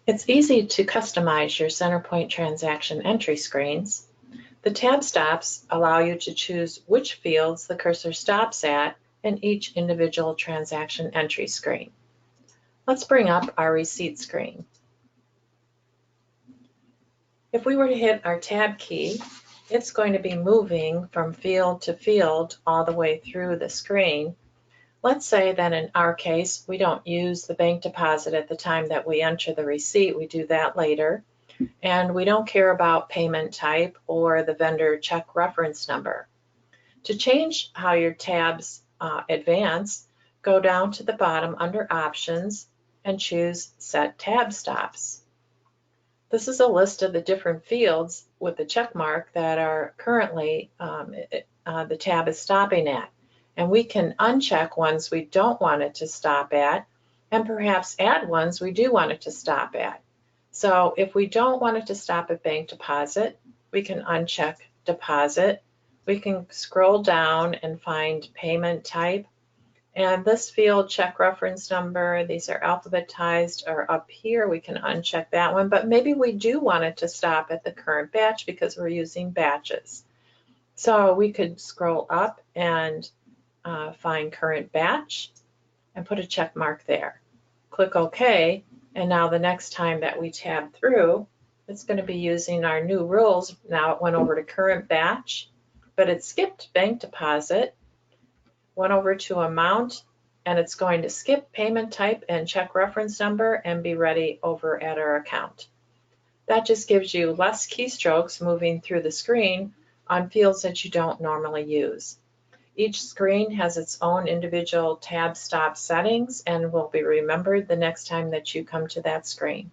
It's easy to customize your CenterPoint transaction entry screens. The tab stops allow you to choose which fields the cursor stops at in each individual transaction entry screen. Let's bring up our receipt screen. If we were to hit our tab key, it's going to be moving from field to field all the way through the screen. Let's say that in our case, we don't use the bank deposit at the time that we enter the receipt. We do that later. And we don't care about payment type or the vendor check reference number. To change how your tabs advance, go down to the bottom under Options and choose Set Tab Stops. This is a list of the different fields with the check mark that are currently the tab is stopping at. And we can uncheck ones we don't want it to stop at, and perhaps add ones we do want it to stop at. So if we don't want it to stop at bank deposit, we can uncheck deposit. We can scroll down and find payment type. And this field, check reference number, these are alphabetized, are up here. We can uncheck that one, but maybe we do want it to stop at the current batch because we're using batches. So we could scroll up and find current batch and put a check mark there. Click OK, and now the next time that we tab through, it's going to be using our new rules. Now it went over to current batch, but it skipped bank deposit, went over to amount, and it's going to skip payment type and check reference number and be ready over at our account. That just gives you less keystrokes moving through the screen on fields that you don't normally use. Each screen has its own individual tab stop settings and will be remembered the next time that you come to that screen.